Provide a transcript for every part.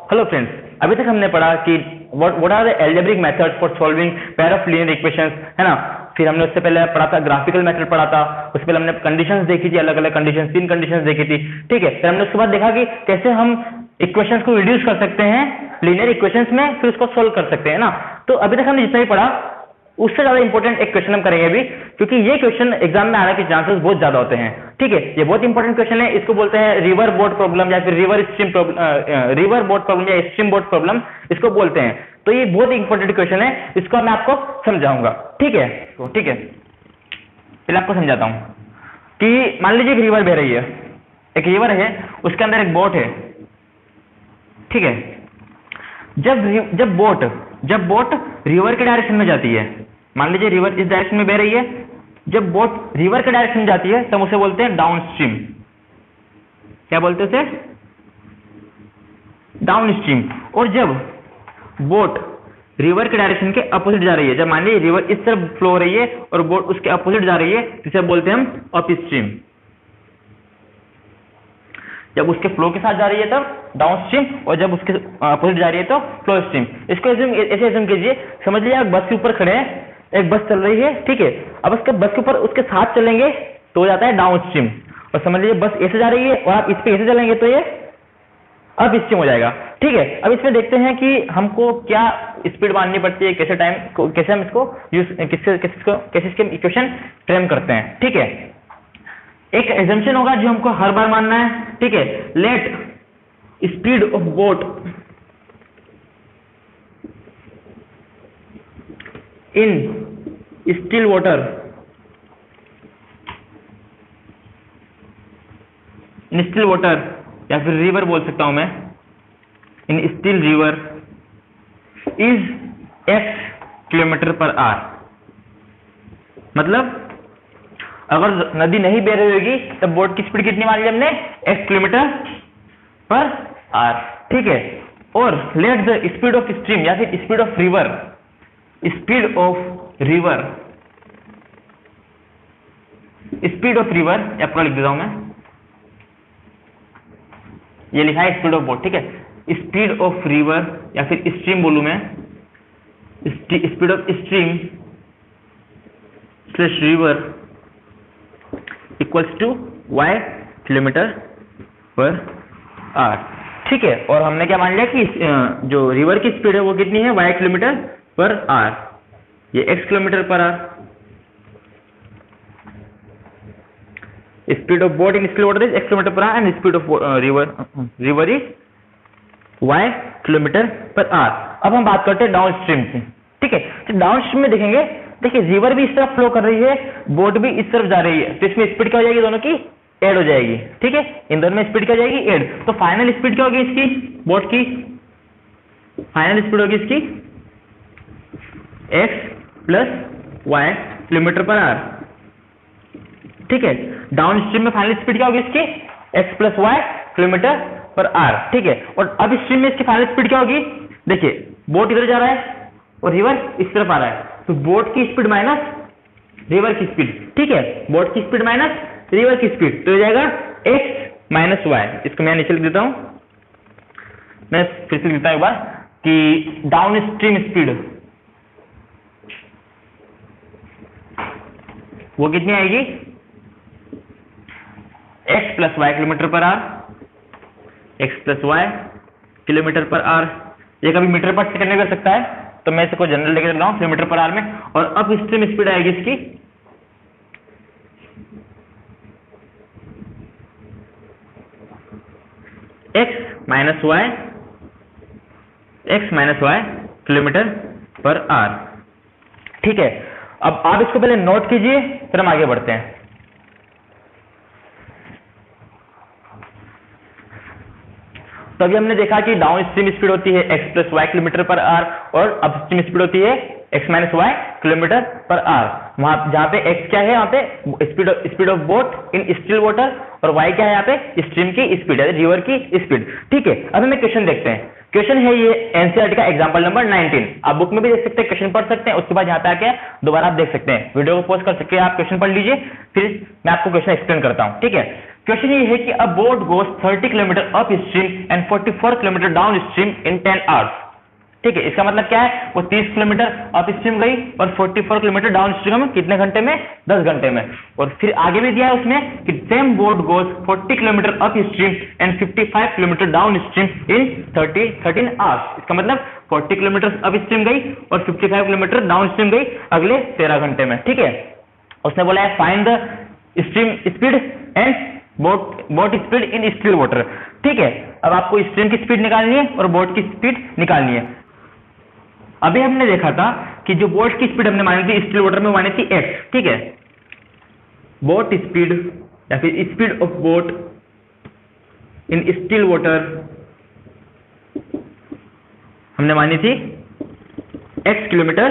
Hello friends, अभी तक हमने पढ़ा कि what are the algebraic methods for solving pair of linear equations, है ना। फिर हमने उससे पहले पढ़ा था ग्राफिकल मेथड पढ़ा था, उससे पहले हमने कंडीशंस देखी थी, अलग अलग कंडीशंस, 3 कंडीशंस देखी थी, ठीक है। फिर हमने उसके बाद देखा कि कैसे हम इक्वेशंस को रिड्यूस कर सकते हैं लीनियर इक्वेशंस में, फिर उसको सोल्व कर सकते हैं ना। तो अभी तक हमने जितना ही पढ़ा उससे ज्यादा इंपॉर्टेंट एक क्वेश्चन हम करेंगे अभी, क्योंकि ये क्वेश्चन एग्जाम में आने के चांसेस बहुत ज्यादा होते हैं, ठीक है। ये बहुत इंपॉर्टेंट क्वेश्चन है, इसको बोलते हैं रिवर बोट प्रॉब्लम या फिर रिवर बोट प्रॉब्लम या स्ट्रीम बोट प्रॉब्लम इसको बोलते हैं। तो ये बहुत इंपॉर्टेंट क्वेश्चन है, इसको मैं आपको समझाऊंगा, ठीक है। तो ठीक है, पहले आपको समझाता हूं कि मान लीजिए एक रिवर बह रही है, एक रिवर है, उसके अंदर एक बोट है, ठीक है। जब बोट रिवर के डायरेक्शन में जाती है, मान लीजिए रिवर इस डायरेक्शन में बह रही है, जब बोट रिवर के डायरेक्शन में जाती है तब उसे बोलते हैं डाउन स्ट्रीम। क्या बोलते हैं उसे? Down stream. और जब बोट रिवर के डायरेक्शन के अपोजिट जा रही है, जब मान लीजिए रिवर इस तरफ फ्लो हो रही है और बोट उसके अपोजिट जा रही है, जिसे बोलते हैं हम अप स्ट्रीम। जब उसके फ्लो के साथ जा रही है तब डाउन स्ट्रीम, और जब उसके अपोजिट जा रही है तो फ्लो स्ट्रीम। इसको ऐसे एज्यूम कीजिए, समझ लीजिए आप बस के ऊपर खड़े हैं, एक बस चल रही है, ठीक है। अब उसके बस के ऊपर उसके साथ चलेंगे तो हो जाता है डाउन स्ट्रीम, और समझ लीजिए बस ऐसे जा रही है और आप इस पे ऐसे चलेंगे तो ये अप स्ट्रीम हो जाएगा, ठीक है। अब इसमें देखते हैं कि हमको क्या स्पीड माननी पड़ती है, कैसे हम इसको कैसे इसके इक्वेशन फ्रेम करते हैं, ठीक है। एक एजम्पशन होगा जो हमको हर बार मानना है, ठीक है। Let speed of boat in still water या फिर रिवर बोल सकता हूं मैं, in still river is x kilometre per our. मतलब अगर नदी नहीं बह रही होगी तब बोट की स्पीड कितनी मान ली हमने? x किलोमीटर पर आवर, ठीक है। और let the speed of stream या फिर स्पीड ऑफ रिवर या पूरा लिख देता हूं मैं, ये लिखा है स्पीड ऑफ बोट, ठीक है। स्पीड ऑफ रिवर या फिर स्ट्रीम बोलूं मैं, speed of stream slash river equals to y kilometre per hour, ठीक है। और हमने क्या मान लिया कि जो रिवर की स्पीड है वो कितनी है? y किलोमीटर पर आवर, ये x kilometre per our. Speed of boat in still water is x kilometre per hour and speed of river is y kilometre per our. अब हम बात करते हैं डाउन स्ट्रीम की, ठीक है। तो डाउन स्ट्रीम में देखेंगे, देखिए रिवर भी इस तरफ फ्लो कर रही है, बोट भी इस तरफ जा रही है, तो इसमें स्पीड क्या हो जाएगी? दोनों की ऐड हो जाएगी, ठीक है। इन दोनों में स्पीड क्या हो जाएगी? ऐड। तो फाइनल स्पीड क्या होगी इसकी? बोट की फाइनल स्पीड होगी इसकी x plus y kilometre per hour, ठीक है। डाउन स्ट्रीम में फाइनल स्पीड क्या होगी इसकी? x plus y kilometre per hour, ठीक है। और अब स्ट्रीम में इसकी फाइनल स्पीड क्या होगी? देखिए बोट इधर जा रहा है और रिवर इस तरफ आ रहा है, तो बोट की स्पीड माइनस रिवर की स्पीड, ठीक है। बोट की स्पीड माइनस रिवर की स्पीड, तो हो जाएगा x माइनस y। इसको मैं नीचे लिख देता हूं, मैं फिर से लिखता हूं एक बार कि डाउन स्ट्रीम स्पीड वो कितनी आएगी? x plus y kilometre per our, x plus y kilometre per our. ये कभी मीटर पर सेकंड में कर सकता है, तो मैं इसको जनरल लेकर चल रहा हूं किलोमीटर पर आवर में। और अब स्ट्रीम स्पीड आएगी इसकी x minus y kilometre per hour, ठीक है। अब आप इसको पहले नोट कीजिए, फिर हम आगे बढ़ते हैं। तो अभी हमने देखा कि डाउन स्ट्रीम स्पीड होती है x plus y kilometre per hour, और अप स्ट्रीम स्पीड होती है x minus y kilometre per our. वहां जहां पे x क्या है, यहाँ पे speed of boat in still water, और y क्या है यहाँ पे? स्ट्रीम की स्पीड है, रिवर की स्पीड, ठीक है। अब हमें क्वेश्चन देखते हैं। क्वेश्चन है ये एनसीईआरटी का एग्जांपल नंबर 19। आप बुक में भी देख सकते हैं, क्वेश्चन पढ़ सकते हैं, उसके बाद यहाँ पे आके दोबारा आप देख सकते हैं, वीडियो को पॉज कर सकते हैं, आप क्वेश्चन पढ़ लीजिए, फिर मैं आपको क्वेश्चन एक्सप्लेन करता हूँ, ठीक है। क्वेश्चन ये है कि अ boat goes 30 kilometre up stream and 44 kilometre down stream in 10 hours. ठीक है, इसका मतलब क्या है, वो 30 किलोमीटर अप स्ट्रीम गई और 44 किलोमीटर डाउन स्ट्रीम में कितने घंटे में, 10 घंटे में। और फिर आगे भी दिया है उसमें कि same boat goes 40 kilometre up stream and 55 kilometre down stream in 13 hours. इसका मतलब 40 किलोमीटर अप स्ट्रीम गई और 55 किलोमीटर डाउन स्ट्रीम गई अगले 13 घंटे में। ठीक है, उसने बोला है find the stream speed and boat speed in still water. ठीक है, अब आपको स्ट्रीम की स्पीड निकालनी है और बोट की स्पीड निकालनी है। अभी हमने देखा था कि जो बोट की स्पीड हमने मानी थी स्टिल वाटर में मानी थी x। ठीक है, बोट स्पीड या फिर speed of boat in still water हमने मानी थी x kilometre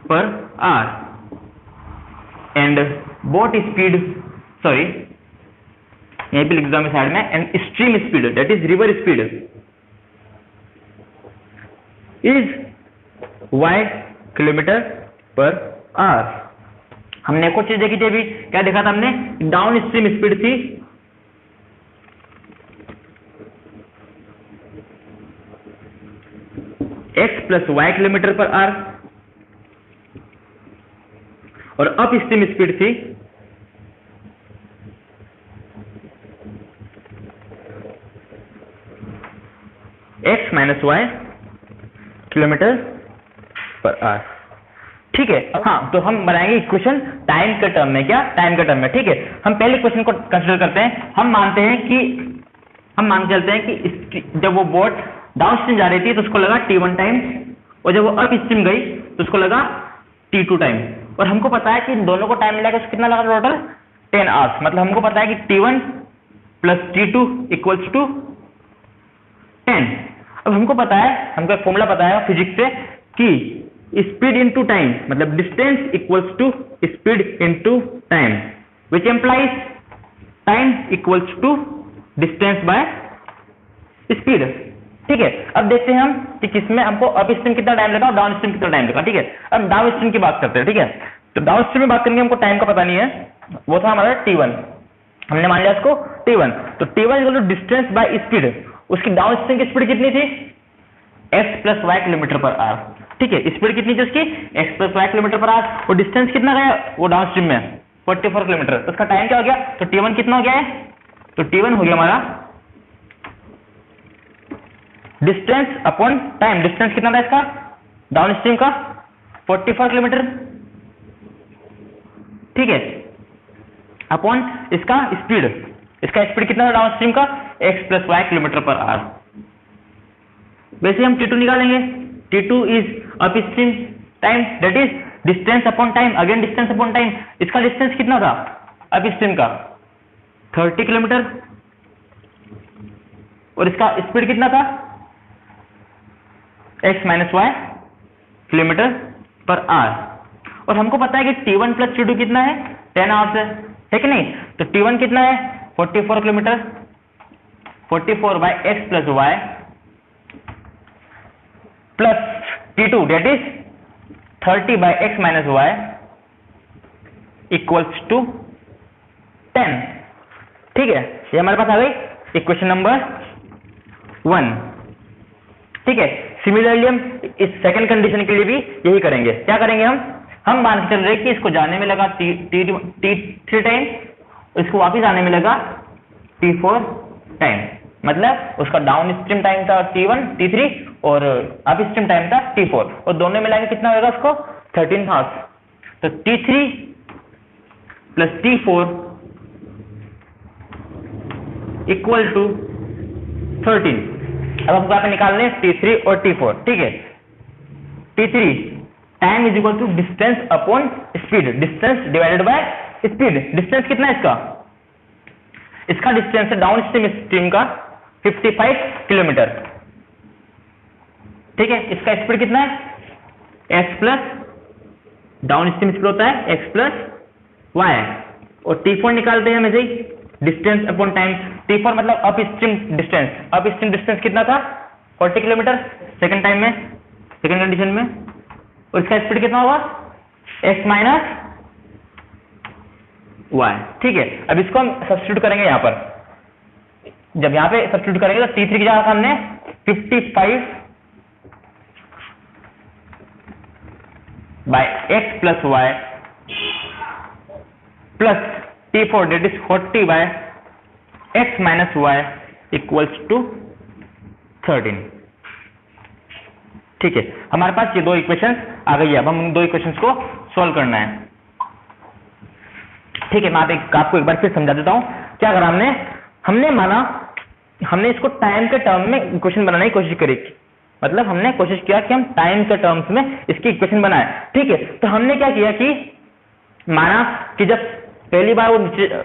per hour and boat speed, sorry यहीं पे लिख दो मैं साइड में, and stream speed that is river speed is y kilometre per our. हमने एक और चीज देखी थी अभी, क्या देखा था हमने, डाउन स्ट्रीम स्पीड थी x plus y kilometre per hour और अप स्ट्रीम स्पीड थी x minus y kilometre per hour. ठीक है, हाँ, तो हम बनाएंगे इक्वेशन टाइम के टर्म में। क्या, टाइम के टर्म में। ठीक है, हम पहले क्वेश्चन को कंसीडर करते हैं। हम मान चलते हैं कि जब वो बोट डाउन स्ट्रीम जा रही थी तो उसको लगा t1 टाइम, और जब वो अप स्ट्रीम गई तो उसको लगा t2 टाइम। और हमको पता है कि इन दोनों को टाइम मिला के कितना लगा टोटल 10 आवर्स। मतलब हमको पता है कि t1 plus t2 equals to 10। अब हमको पता है, हमको एक फॉर्मूला पता है फिजिक्स से कि स्पीड इनटू टाइम मतलब distance equals to speed into time, which implies time equals to distance by speed. ठीक है, अब देखते हैं हम कि किसमें हमको अप स्ट्रीम कितना टाइम लगा और डाउन स्ट्रीम कितना टाइम लगा। ठीक है, अब डाउन स्ट्रीम की बात करते हैं। ठीक है, तो डाउन स्ट्रीम में बात करेंगे, हमको टाइम का पता नहीं है, वो था हमारा t1, हमने मान लिया इसको t1। तो t1 equal to distance by speed, उसकी डाउन स्ट्रीम की स्पीड कितनी थी, x plus y kilometre per hour. ठीक है, स्पीड कितनी थी उसकी, x plus y kilometre per hour, और डिस्टेंस कितना गया वो डाउन स्ट्रीम में 44 किलोमीटर। तो उसका टाइम क्या हो गया, तो t1 कितना हो गया है, तो t1 हो गया हमारा डिस्टेंस अपॉन टाइम। डिस्टेंस कितना था इसका डाउन स्ट्रीम का 44 किलोमीटर। ठीक है, अपॉन इसका स्पीड, इसका स्पीड कितना था डाउन स्ट्रीम का, x plus y kilometre per hour. वैसे हम t2 निकालेंगे, t2 is upstream time that is distance upon time, again distance upon time. इसका डिस्टेंस कितना था अप स्ट्रीम का 30 किलोमीटर, और इसका स्पीड कितना था x minus y kilometre per hour. और हमको पता है कि t1 प्लस t2 कितना है 10 आवर्स है कि नहीं। तो t1 कितना है 44 kilometre, 44 by x plus y plus t2 that is 30 by x minus y equals to 10। ठीक है, ये हमारे पास आ गई इक्वेशन नंबर 1। ठीक है, सिमिलरली हम इस सेकंड कंडीशन के लिए भी यही करेंगे। क्या करेंगे, हम मान के चल रहे कि इसको जाने में लगा t3 टाइम, इसको वापस आने में लगा t4 टाइम। मतलब उसका डाउन स्ट्रीम टाइम था t1 t3 और अप स्ट्रीम टाइम था t4, और दोनों मिलाके कितना होगा उसको 13 आवर्स। तो t3 plus t4 equal to 13। अब हमको यहाँ पे निकालने t3 और t4। ठीक है, t3 time is equal to distance upon speed, distance divided by speed. Distance कितना है इसका डिस्टेंस है डाउन स्ट्रीम का 55 किलोमीटर। ठीक है, इसका स्पीड कितना है x plus down stream speed होता है x प्लस वाई, और t4 निकालते हैं हम ऐसे ही डिस्टेंस अपॉन टाइम। t4 मतलब up stream distance, up stream distance कितना था 40 किलोमीटर सेकंड टाइम में, सेकंड कंडीशन में, और इसका स्पीड कितना होगा x माइनस वाई। ठीक है, अब इसको हम सब्स्टिट्यूट करेंगे यहाँ पर। जब यहाँ पे सब्स्टिट्यूट करेंगे तो T3 की जगह हमने 55 by x plus y plus T4 that is 40 by x minus y equals to 13। ठीक है, हमारे पास ये दो इक्वेशंस आ गई है। अब हम इन दो इक्वेशंस को सॉल्व करना है। ठीक है, मैं आपको एक बार फिर समझा देता हूं। क्या करा हमने माना हमने इसको टाइम के टर्म में इक्वेशन बनाने की कोशिश करी, मतलब हमने कोशिश किया कि हम टाइम के टर्म्स में इसकी इक्वेशन बनाए। ठीक है, तो हमने क्या किया कि माना कि जब पहली बार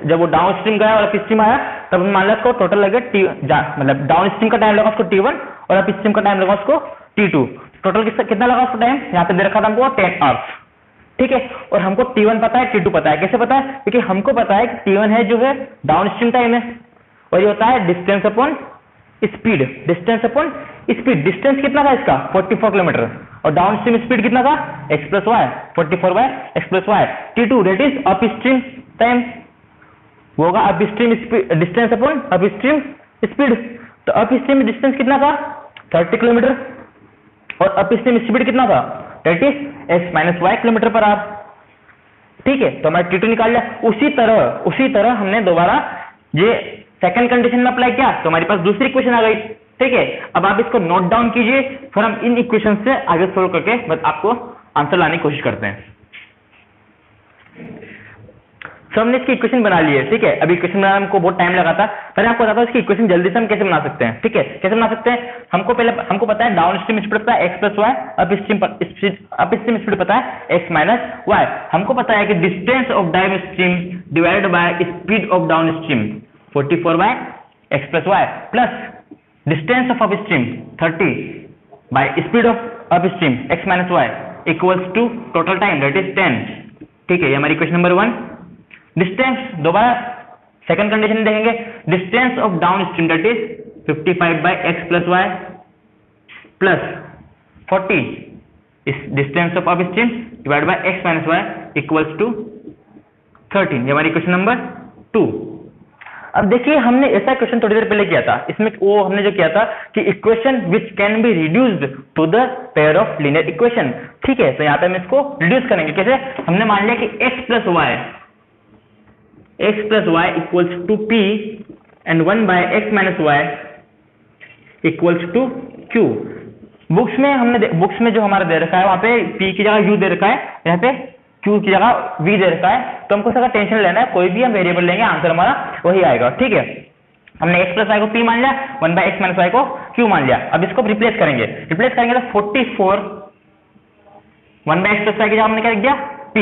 जब वो डाउन स्ट्रीम गया और अप स्ट्रीम आया, तब मान लिया उसको टोटल लगे मतलब डाउन स्ट्रीम का टाइम लगा उसको T1 और अप स्ट्रीम का टाइम लगा उसको T2। टोटल कितना लगा उसको टाइम, यहाँ पे दे रखा था हमको 10 आवर्स। ठीक है, और हमको T1 पता है, T2 पता है। कैसे पता है? क्योंकि हमको पता है कि T1 है जो है डाउन स्ट्रीम टाइम है, और ये होता है distance upon speed. Distance upon speed, distance कितना था इसका 44 किलोमीटर, और डाउन स्ट्रीम स्पीड कितना था x plus y, 44 by x plus y. T2 that is upstream time, वो होगा upstream speed, distance upon upstream speed. तो upstream distance कितना था 30 किलोमीटर, और अप स्ट्रीम स्पीड कितना था that is x minus y kilometre per hour. ठीक है, तो हमारा T2 निकाल लिया। उसी तरह हमने दोबारा ये सेकंड कंडीशन में अप्लाई किया, तो हमारे पास दूसरी इक्वेशन आ गई। ठीक है, अब आप इसको नोट डाउन कीजिए, फिर हम इन इक्वेशन से आगे सोल्व करके बस आपको आंसर लाने की कोशिश करते हैं। तो हमने इसकी इक्वेशन बना ली है। ठीक है, अभी इक्वेशन बनाने में हमको बहुत टाइम लगा था, पर मैं आपको बताता हूँ इसकी इक्वेशन जल्दी से हम कैसे बना सकते हैं। ठीक है, कैसे बना सकते हैं? हमको पता है डाउन स्ट्रीम स्पीड पता है x plus y, upstream speed पता है x माइनस वाई। हमको पता है कि distance of downstream divided by speed of downstream 44 by x plus y plus distance of upstream 30 by speed of upstream x minus y equals to total time that is 10। ठीक है, ये हमारी equation number 1। डिस्टेंस दोबारा second condition देखेंगे, distance of down stream that is 55 by x plus y plus 40 इस distance of upstream divide by x minus y equals to 13। ये हमारी इक्वेशन नंबर 2। अब देखिए, हमने ऐसा क्वेश्चन थोड़ी देर पहले किया था। इसमें वो हमने जो किया था कि equation which can be reduced to the pair of linear equation. ठीक है, तो यहाँ पे हम इसको रिड्यूस करेंगे। कैसे? हमने मान लिया कि x plus y equals to p and 1 by x minus y equals to q। Books में जो हमारा दे रखा है वहां पे p की जगह u दे रखा है, यहाँ पे q की जगह v दे रखा है। तो हमको इसका टेंशन लेना है, कोई भी हम वेरिएबल लेंगे आंसर हमारा वही आएगा। ठीक है, हमने x प्लस वाई को p मान लिया, 1 बाय x माइनस वाई को q मान लिया। अब इसको रिप्लेस करेंगे तो 44 1 बाय x प्लस वाई की जगह हमने क्या लिख दिया p,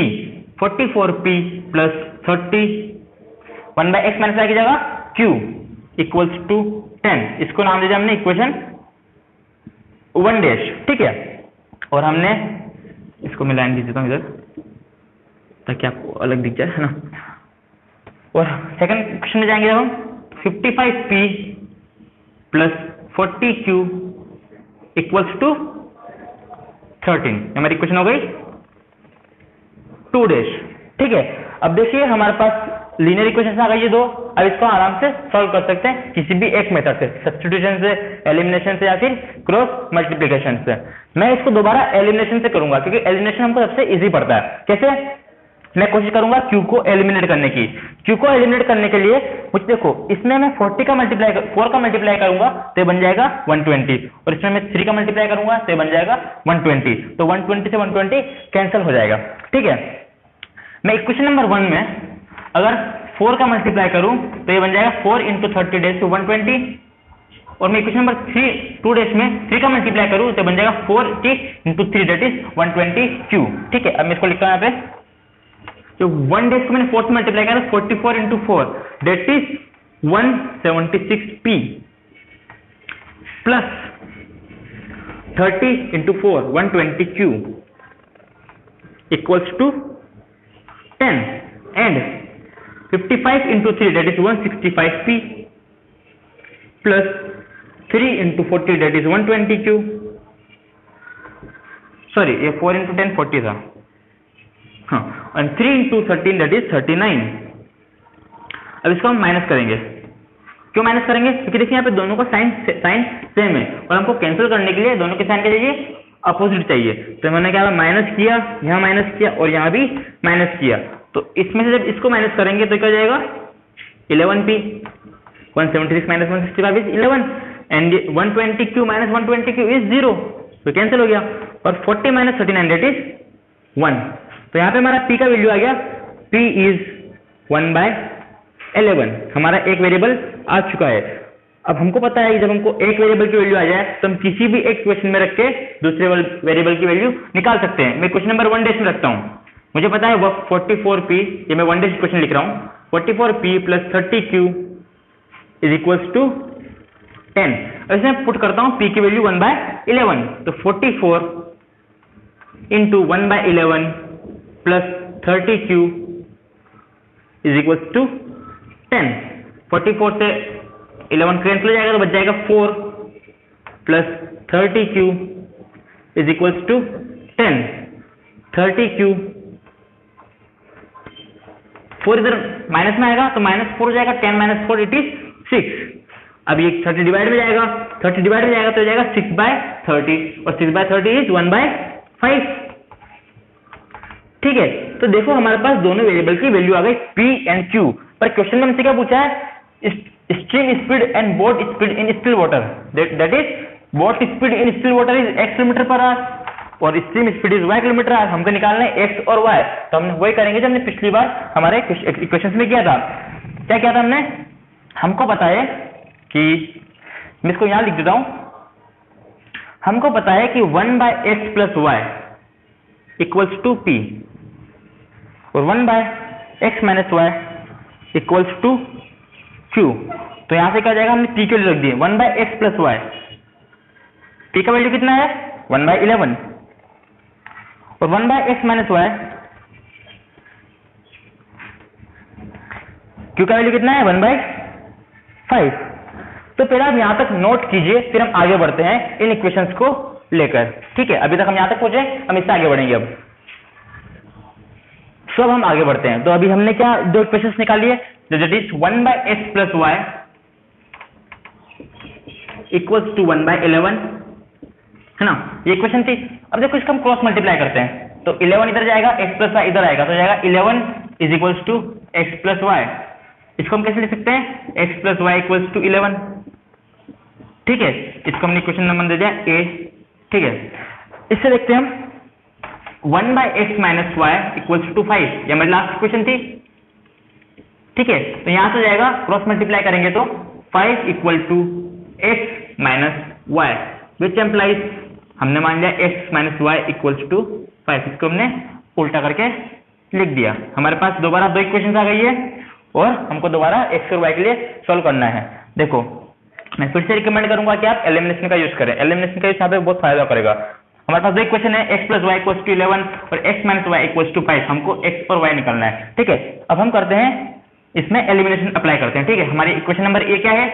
44p plus 30 1 by x minus y की जगह q इक्वल्स टू 10। इसको नाम दे दिया हमने इक्वेशन 1 डैश। ठीक है, और हमने इसको मैं लाइन दे देता हूं इधर ताकि आपको अलग दिख जाए, है ना। और सेकंड क्वेश्चन में जाएंगे हम 55p plus 40q equals to 13। हमारी इक्वेशन हो गई 2 डैश। ठीक है, अब देखिए हमारे पास लीनियर इक्वेशन आ गई ये दो। अब इसको आराम से सॉल्व कर सकते हैं किसी भी एक मेथड से, सब्स्टिट्यूशन से, एलिमिनेशन से, या फिर क्रॉस मल्टीप्लिकेशन से। मैं इसको दोबारा एलिमिनेशन से करूंगा क्योंकि एलिमिनेशन हमको सबसे इजी पड़ता है। कैसे? मैं कोशिश करूंगा q को एलिमिनेट करने की। q को एलिमिनेट करने के लिए मुझे देखो, इसमें मैं 4 का मल्टीप्लाई करूंगा तो बन जाएगा 120, और इसमें मैं 3 का मल्टीप्लाई करूंगा तो बन जाएगा 120। तो 120 से 120 कैंसिल हो जाएगा। ठीक है, मैं इक्वेशन नंबर 1 में अगर 4 का मल्टीप्लाई करूं तो ये बन जाएगा 4 इंटू 30 डेज टू 120, और मैं इक्वेशन नंबर 2 डेज में 3 का मल्टीप्लाई करूं तो बन जाएगा 40 इंटू 3 डेट इज 120q। ठीक है, अब मैं इसको लिखता हूं यहाँ पे, जो 1 डेज को मैंने 4 से मल्टीप्लाई किया 44 into 4 that is 176p plus 30 into 4 120q equals to 10 and 55 into 3 that is 165p plus 3 into 40 that is 120q। Sorry, ये 4 इंटू 10 40 था, हाँ, और 3 इंटू 13 दैट इज 39। अब इसको हम माइनस करेंगे क्यों माइनस करेंगे? क्योंकि देखिए यहाँ पे दोनों का साइन सेम है और हमको कैंसिल करने के लिए दोनों के साइन क्या चाहिए? अपोजिट चाहिए। तो मैंने क्या माइनस किया, यहाँ माइनस किया और यहाँ भी माइनस किया। तो इसमें से जब इसको माइनस करेंगे तो क्या जाएगा? 11p। 176 minus 165 is 11 and 120q minus 120q is 0, तो कैंसिल हो गया। और 40 माइनस 39 दैट इज 1। तो यहाँ पे हमारा p का वैल्यू आ गया, p इज 1/11। हमारा एक वेरिएबल आ चुका है। अब हमको पता है कि जब हमको एक वेरिएबल की वैल्यू आ जाए तो हम किसी भी एक क्वेश्चन में रख के दूसरे वेरिएबल की वैल्यू निकाल सकते हैं। मैं क्वेश्चन नंबर 1 डैश में रखता हूँ, मुझे पता है वो 44p, ये मैं 1 डैश क्वेश्चन लिख रहा हूँ, 44p plus 30q is equals to 10। इसमें पुट करता हूँ p की वैल्यू 1/11, तो 44 इंटू 1/11 plus 30q is equals to 10। 44 से 11 कैंसिल हो जाएगा तो बच जाएगा 4 plus 30q is equals to 10। 30q 4 इधर माइनस में आएगा तो -4 हो जाएगा, 10 माइनस 4 इट इज 6। अब ये 30 डिवाइड में जाएगा, 30 डिवाइड में जाएगा तो हो जाएगा 6/30 और 6/30 इज 1/5। ठीक है, तो देखो हमारे पास दोनों वेरिएबल की वैल्यू आ गई p एंड q। पर क्वेश्चन में हमसे क्या पूछा है? Stream speed and boat speed in still water, that is boat speed in still water is x kilometre per hour और stream speed is y kilometre hour. हमको निकालना है x और y, तो हमने वही करेंगे जो हमने पिछली बार हमारे इक्वेशन में किया था। क्या किया था हमने? हमको पता है कि मैं इसको यहां लिख देता हूं, हमको पता है कि 1/x plus y equals to p और 1/x minus y equals to q। तो यहां से क्या जाएगा? हमने p की वैल्यू रख दी 1/x प्लस y। p का वैल्यू कितना है? 1/11 और 1/x माइनस y q का वैल्यू कितना है? 1/5। तो पहले आप यहां तक नोट कीजिए, फिर हम आगे बढ़ते हैं इन इक्वेशंस को लेकर। ठीक है, अभी तक हम यहां तक पहुंचे, हम इससे आगे बढ़ेंगे। अब अब हम आगे बढ़ते हैं। तो अभी हमने क्या दो इक्वेशंस निकाली है, that is 1/x plus y equals to 1/11, है ना? ये इक्वेशन थी। अब देखो इसका हम क्रॉस मल्टीप्लाई करते हैं, तो 11 इधर जाएगा, x प्लस y इधर आएगा, तो जाएगा 11 is equals to x plus y। इसको हम कैसे लिख सकते हैं? x plus y equals to 11। ठीक है, इसको हमने इक्वेशन नंबर दे दिया a। ठीक है, इससे देखते हैं हम 1/x minus y equals to 5, ये हमारी लास्ट इक्वेशन थी। ठीक है, तो यहां से जाएगा, क्रॉस मल्टीप्लाई करेंगे तो 5 equal to x minus y, which implies हमने मान लिया x minus y equals to 5। इसको हमने उल्टा करके लिख दिया। हमारे पास दोबारा दो इक्वेशन आ गई है और हमको दोबारा x और y के लिए सॉल्व करना है। देखो मैं फिर से रिकमेंड करूंगा कि आप एलिमिनेशन का यूज करें। एलिमिनेशन का यूज यहाँ पे बहुत फायदा करेगा। हमारे पास दो इक्वेशन है, x plus y equals to 11 और x minus y equals to 5। हमको x और y निकालना है। ठीक है, अब हम करते हैं इसमें एलिमिनेशन अप्लाई करते हैं। ठीक है, हमारी इक्वेशन नंबर ए क्या है?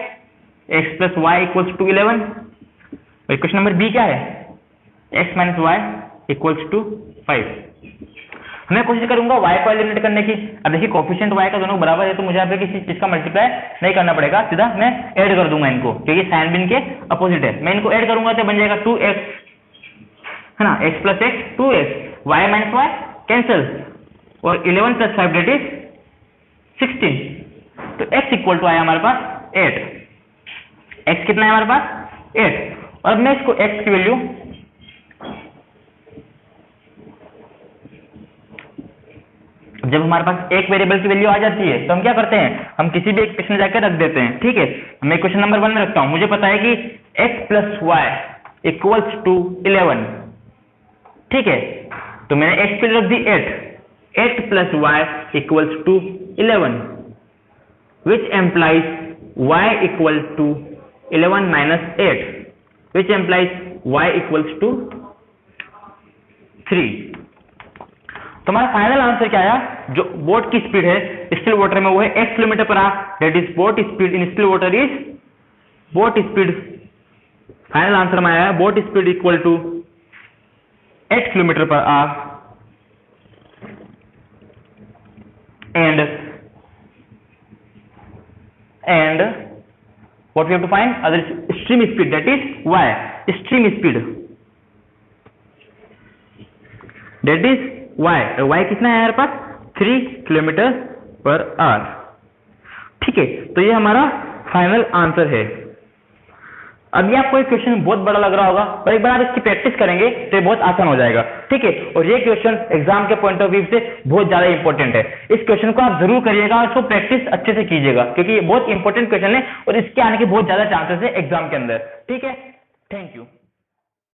x plus y equals to 11। और इक्वेशन नंबर बी क्या है? x minus y equals to 5। मैं कोशिश करूंगा y को एलिमिनेट करने की। अब देखिए कोफिशिएंट y का दोनों बराबर है, तो मुझे यहाँ पे किसी चीज का मल्टीप्लाई नहीं करना पड़ेगा, सीधा मैं ऐड कर दूंगा इनको, क्योंकि साइन भी इनके अपोजिट है। मैं इनको ऐड करूंगा तो बन जाएगा 2x, है ना? x plus x 2x, y minus y cancel और 11 प्लस 5 दैट इज 16। तो x इक्वल टू आया हमारे पास 8। x कितना है हमारे पास? 8। और मैं इसको x की वैल्यू जब हमारे पास एक वेरिएबल की वैल्यू आ जाती है तो हम क्या करते हैं? हम किसी भी एक क्वेश्चन जाकर रख देते हैं। ठीक है, मैं क्वेश्चन नंबर 1 में रखता हूं। मुझे पता है कि x plus y equals to 11। ठीक है, तो मैंने x की वैल्यू रख दी 8 plus y equals to 11, which implies y equal to 11 minus 8, which implies y equals to 3। तो हमारा फाइनल आंसर क्या आया? जो बोट की स्पीड है स्टिल वाटर में वो है x kilometre per hour, that is boat speed in still water is boat speed. Final answer में आया boat speed equal to 8 kilometre per hour and what we have to find other stream speed, that is y, stream speed, that is y, y कितना है हमारे पास 3 km/h। ठीक है, तो ये हमारा फाइनल आंसर है। अभी आपको एक क्वेश्चन बहुत बड़ा लग रहा होगा, पर एक बार आप इसकी प्रैक्टिस करेंगे तो ये बहुत आसान हो जाएगा। ठीक है, और ये क्वेश्चन एग्जाम के पॉइंट ऑफ व्यू से बहुत ज्यादा इंपॉर्टेंट है। इस क्वेश्चन को आप जरूर करिएगा और इसको प्रैक्टिस अच्छे से कीजिएगा, क्योंकि ये बहुत इंपॉर्टेंट क्वेश्चन है और इसके आने के बहुत ज्यादा चांसेस है एग्जाम के अंदर। ठीक है, थैंक यू।